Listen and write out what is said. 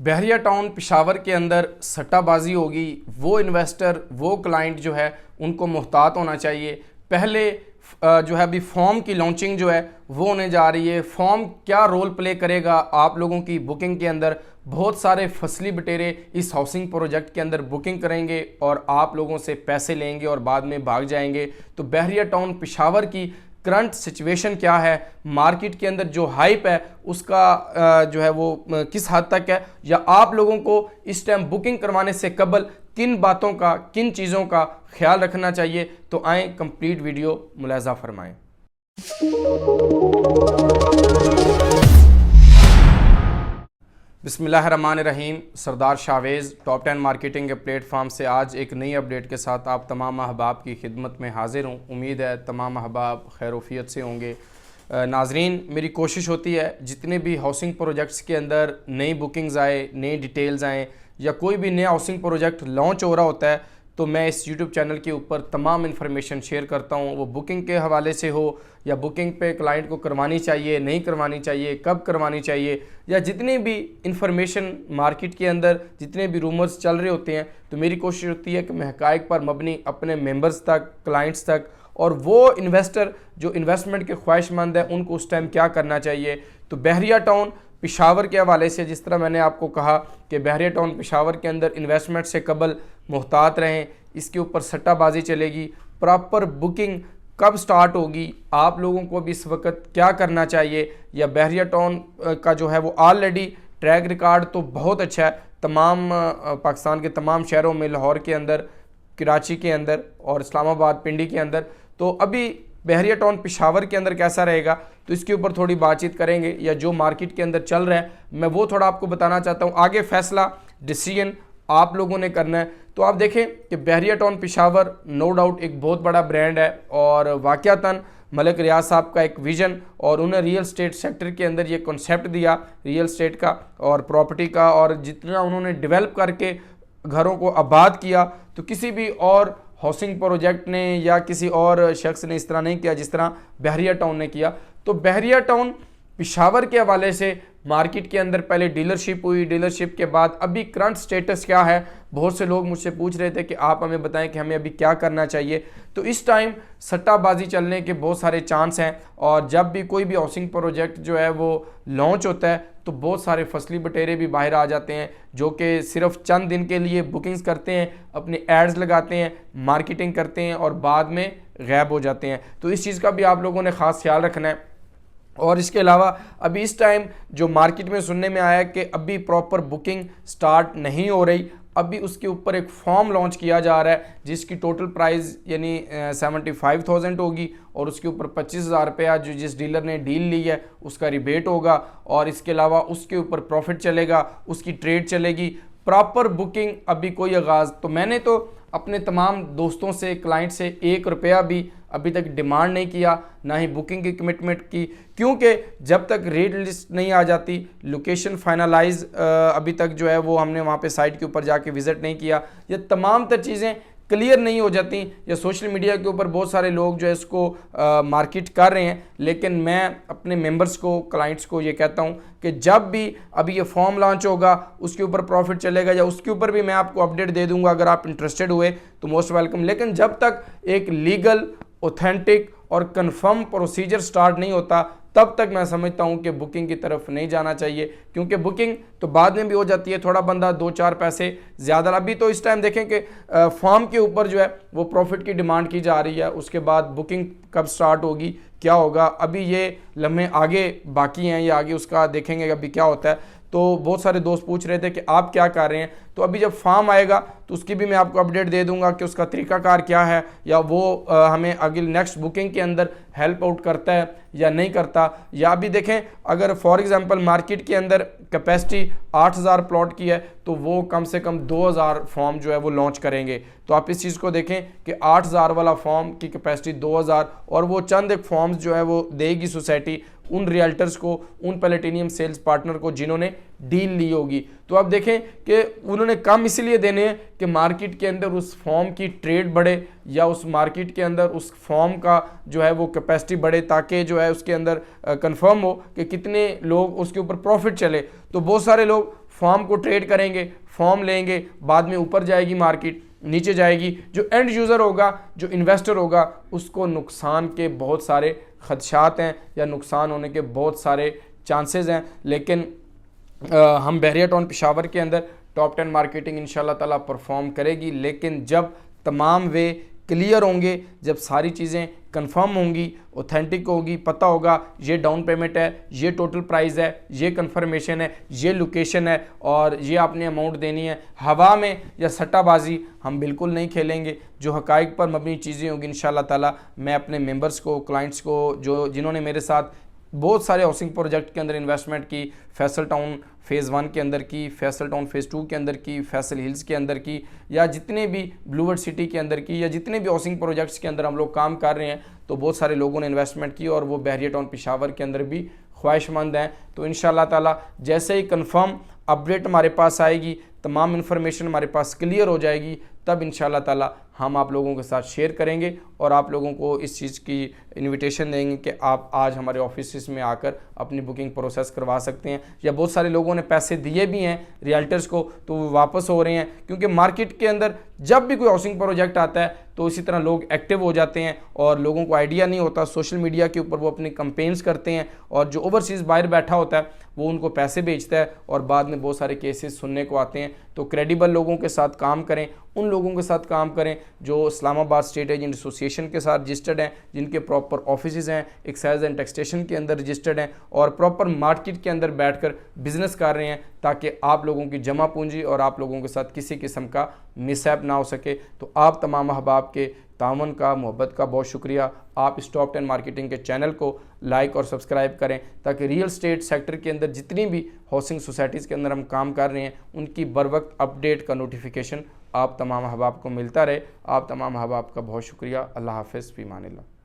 बहरिया town Peshawar के अंदर सट्टाबाजी होगी। वो इन्वेस्टर वो क्लाइंट जो है उनको मुहतात होना चाहिए। पहले जो है अभी फॉर्म की लॉन्चिंग जो है वो होने जा रही है। फॉर्म क्या रोल प्ले करेगा आप लोगों की बुकिंग के अंदर। बहुत सारे फसली बटेरे इस हाउसिंग प्रोजेक्ट के अंदर बुकिंग करेंगे और आप लोगों से पैसे लेंगे और बाद में भाग जाएंगे। तो बहरिया टाउन पेशावर की करंट सिचुएशन क्या है, मार्केट के अंदर जो हाइप है उसका जो है वो किस हद तक है, या आप लोगों को इस टाइम बुकिंग करवाने से कबल किन बातों का किन चीज़ों का ख्याल रखना चाहिए। तो आएँ कंप्लीट वीडियो मुलाजा फरमाएं। बिस्मिल्लाहिर्रहमानिर्रहीम। सरदार शावेज़ टॉप 10 मार्केटिंग के प्लेटफॉर्म से आज एक नई अपडेट के साथ आप तमाम अहबाब की खिदमत में हाजिर हूँ। उम्मीद है तमाम अहबाब खैरोफियत से होंगे। नाजरीन, मेरी कोशिश होती है जितने भी हाउसिंग प्रोजेक्ट्स के अंदर नई बुकिंग्स आए, नई डिटेल्स आएँ, या कोई भी नया हाउसिंग प्रोजेक्ट लॉन्च हो रहा होता है तो मैं इस यूट्यूब चैनल के ऊपर तमाम इन्फॉर्मेशन शेयर करता हूँ। वो बुकिंग के हवाले से हो या बुकिंग पे क्लाइंट को करवानी चाहिए नहीं करवानी चाहिए, कब करवानी चाहिए, या जितनी भी इंफॉर्मेशन मार्केट के अंदर जितने भी रूमर्स चल रहे होते हैं, तो मेरी कोशिश होती है कि मैं हक़ाइक़ पर मबनी अपने मेंबर्स तक, क्लाइंट्स तक और वो इन्वेस्टर जो इन्वेस्टमेंट के ख्वाहिशमंद हैं उनको उस टाइम क्या करना चाहिए। तो बहरिया टाउन पेशावर के हवाले से जिस तरह मैंने आपको कहा कि बहरिया टाउन पेशावर के अंदर इन्वेस्टमेंट से कबल मुहतात रहें, इसके ऊपर सट्टाबाजी चलेगी। प्रॉपर बुकिंग कब स्टार्ट होगी, आप लोगों को भी इस वक्त क्या करना चाहिए, या बहरिया टाउन का जो है वो ऑलरेडी ट्रैक रिकॉर्ड तो बहुत अच्छा है तमाम पाकिस्तान के तमाम शहरों में, लाहौर के अंदर, कराची के अंदर और इस्लामाबाद, पिंडी के अंदर। तो अभी बहरिया टाउन पेशावर के अंदर कैसा रहेगा, तो इसके ऊपर थोड़ी बातचीत करेंगे, या जो मार्केट के अंदर चल रहा है मैं वो थोड़ा आपको बताना चाहता हूँ। आगे फैसला डिसीजन आप लोगों ने करना है। तो आप देखें कि बहरिया टाउन पेशावर नो डाउट एक बहुत बड़ा ब्रांड है और वाक़यातन मलिक रियाज साहब का एक विज़न, और उन्हें रियल स्टेट सेक्टर के अंदर ये कॉन्सेप्ट दिया रियल स्टेट का और प्रॉपर्टी का, और जितना उन्होंने डेवलप करके घरों को आबाद किया, तो किसी भी और हाउसिंग प्रोजेक्ट ने या किसी और शख्स ने इस तरह नहीं किया जिस तरह बहरिया टाउन ने किया। तो बहरिया टाउन पेशावर के हवाले से मार्केट के अंदर पहले डीलरशिप हुई, डीलरशिप के बाद अभी करंट स्टेटस क्या है। बहुत से लोग मुझसे पूछ रहे थे कि आप हमें बताएं कि हमें अभी क्या करना चाहिए। तो इस टाइम सट्टाबाजी चलने के बहुत सारे चांस हैं, और जब भी कोई भी हाउसिंग प्रोजेक्ट जो है वो लॉन्च होता है तो बहुत सारे फसली बटेरे भी बाहर आ जाते हैं जो कि सिर्फ चंद दिन के लिए बुकिंग्स करते हैं, अपने एड्स लगाते हैं, मार्केटिंग करते हैं और बाद में गायब हो जाते हैं। तो इस चीज़ का भी आप लोगों ने ख़ास ख्याल रखना है। और इसके अलावा अभी इस टाइम जो मार्केट में सुनने में आया कि अभी प्रॉपर बुकिंग स्टार्ट नहीं हो रही, अभी उसके ऊपर एक फॉर्म लॉन्च किया जा रहा है जिसकी टोटल प्राइस यानी 75,000 होगी, और उसके ऊपर 25,000 रुपया जो जिस डीलर ने डील ली है उसका रिबेट होगा, और इसके अलावा उसके ऊपर प्रॉफिट चलेगा, उसकी ट्रेड चलेगी। प्रॉपर बुकिंग अभी कोई आगाज़, तो मैंने तो अपने तमाम दोस्तों से, क्लाइंट से 1 रुपया भी अभी तक डिमांड नहीं किया, ना ही बुकिंग की कमिटमेंट की, क्योंकि जब तक रेट लिस्ट नहीं आ जाती, लोकेशन फाइनलाइज अभी तक जो है वो हमने वहाँ पे साइट के ऊपर जाके विज़िट नहीं किया, ये तमाम तर चीज़ें क्लियर नहीं हो जाती, या सोशल मीडिया के ऊपर बहुत सारे लोग जो है इसको मार्केट कर रहे हैं। लेकिन मैं अपने मेंबर्स को, क्लाइंट्स को ये कहता हूँ कि जब भी अभी ये फॉर्म लॉन्च होगा उसके ऊपर प्रॉफिट चलेगा, या उसके ऊपर भी मैं आपको अपडेट दे दूंगा अगर आप इंटरेस्टेड हुए तो मोस्ट वेलकम। लेकिन जब तक एक लीगल, ऑथेंटिक और कंफर्म प्रोसीजर स्टार्ट नहीं होता तब तक मैं समझता हूं कि बुकिंग की तरफ नहीं जाना चाहिए, क्योंकि बुकिंग तो बाद में भी हो जाती है, थोड़ा बंदा 2-4 पैसे ज़्यादा। अभी तो इस टाइम देखें कि फॉर्म के ऊपर जो है वो प्रॉफिट की डिमांड की जा रही है, उसके बाद बुकिंग कब स्टार्ट होगी, क्या होगा, अभी ये लम्हे आगे बाकी हैं, ये आगे उसका देखेंगे अभी क्या होता है। तो बहुत सारे दोस्त पूछ रहे थे कि आप क्या कर रहे हैं, तो अभी जब फॉर्म आएगा तो उसकी भी मैं आपको अपडेट दे दूंगा कि उसका तरीकाकार क्या है, या वो हमें अगली नेक्स्ट बुकिंग के अंदर हेल्प आउट करता है या नहीं करता। या अभी देखें अगर फॉर एग्जांपल मार्केट के अंदर कैपेसिटी 8,000 प्लॉट की है तो वो कम से कम 2,000 फॉर्म जो है वो लॉन्च करेंगे। तो आप इस चीज़ को देखें कि 8,000 वाला फॉर्म की कैपेसिटी 2,000, और वो चंद एक फॉर्म्स जो है वो देगी सोसाइटी उन रियल्टर्स को, उन प्लेटिनियम सेल्स पार्टनर को जिन्होंने डील ली होगी। तो आप देखें कि उन्होंने कम इसलिए देने हैं कि मार्केट के अंदर उस फॉर्म की ट्रेड बढ़े, या उस मार्केट के अंदर उस फॉर्म का जो है वो कैपेसिटी बढ़े, ताकि जो है उसके अंदर कंफर्म हो कि कितने लोग उसके ऊपर प्रॉफिट चले। तो बहुत सारे लोग फॉर्म को ट्रेड करेंगे, फॉर्म लेंगे, बाद में ऊपर जाएगी मार्केट, नीचे जाएगी। जो एंड यूज़र होगा, जो इन्वेस्टर होगा, उसको नुकसान के बहुत सारे खदशात हैं या नुकसान होने के बहुत सारे चांसेस हैं। लेकिन हम बहरिया टाउन पेशावर के अंदर टॉप 10 मार्केटिंग इंशाल्लाह ताला परफॉर्म करेगी, लेकिन जब तमाम वे क्लियर होंगे, जब सारी चीज़ें कंफर्म होंगी, ऑथेंटिक होगी, पता होगा ये डाउन पेमेंट है, ये टोटल प्राइस है, ये कंफर्मेशन है, ये लोकेशन है और ये आपने अमाउंट देनी है। हवा में या सट्टाबाजी हम बिल्कुल नहीं खेलेंगे। जो हकाइक पर मबनी चीज़ें होंगी इंशाल्लाह ताला मैं अपने मेंबर्स को, क्लाइंट्स को, जिन्होंने मेरे साथ बहुत सारे हाउसिंग प्रोजेक्ट के अंदर इन्वेस्टमेंट की, फैसल टाउन फ़ेज़ 1 के अंदर की, फैसल टाउन फ़ेज़ 2 के अंदर की, फैसल हिल्स के अंदर की, या जितने भी ब्लूवर्ड सिटी के अंदर की, या जितने भी हाउसिंग प्रोजेक्ट्स के अंदर हम लोग काम कर रहे हैं, तो बहुत सारे लोगों ने इन्वेस्टमेंट की और वो बहरिया टाउन पेशावर के अंदर भी ख्वाहिशमंद हैं। तो इंशाल्लाह ताला जैसे ही कंफर्म अपडेट हमारे पास आएगी, तमाम इन्फॉर्मेशन हमारे पास क्लियर हो जाएगी, तब इंशाल्लाह ताला हम आप लोगों के साथ शेयर करेंगे और आप लोगों को इस चीज़ की इनविटेशन देंगे कि आप आज हमारे ऑफिस में आकर अपनी बुकिंग प्रोसेस करवा सकते हैं। या बहुत सारे लोगों ने पैसे दिए भी हैं रियल्टर्स को, तो वो वापस हो रहे हैं, क्योंकि मार्केट के अंदर जब भी कोई हाउसिंग प्रोजेक्ट आता है तो इसी तरह लोग एक्टिव हो जाते हैं और लोगों को आइडिया नहीं होता, सोशल मीडिया के ऊपर वो अपनी कंपेन्स करते हैं और जो ओवरसीज़ बाहर बैठा होता है वो उनको पैसे बेचता है और बाद में बहुत सारे केसेस सुनने को आते हैं। तो क्रेडिबल लोगों के साथ काम करें, उन लोगों के साथ काम करें जो इस्लामाबाद स्टेट एजेंट एसोसिएशन के साथ रजिस्टर्ड हैं, जिनके प्रॉपर ऑफिस हैं, एक्साइज एंड टैक्सेशन के अंदर रजिस्टर्ड हैं और प्रॉपर मार्केट के अंदर बैठकर बिजनेस कर रहे हैं, ताकि आप लोगों की जमा पूंजी और आप लोगों के साथ किसी किस्म का मिसहैप ना हो सके। तो आप तमाम अहबाब के तावन का, मोहब्बत का बहुत शुक्रिया। आप इस टॉप 10 मार्केटिंग के चैनल को लाइक और सब्सक्राइब करें, ताकि रियल स्टेट सेक्टर के अंदर जितनी भी हाउसिंग सोसाइटीज़ के अंदर हम काम कर रहे हैं उनकी बर वक्त अपडेट का नोटिफिकेशन आप तमाम अहबाब को मिलता रहे। आप तमाम अहबाब का बहुत शुक्रिया। अल्लाह हाफ़िज़, फ़ी अमानिल्लाह।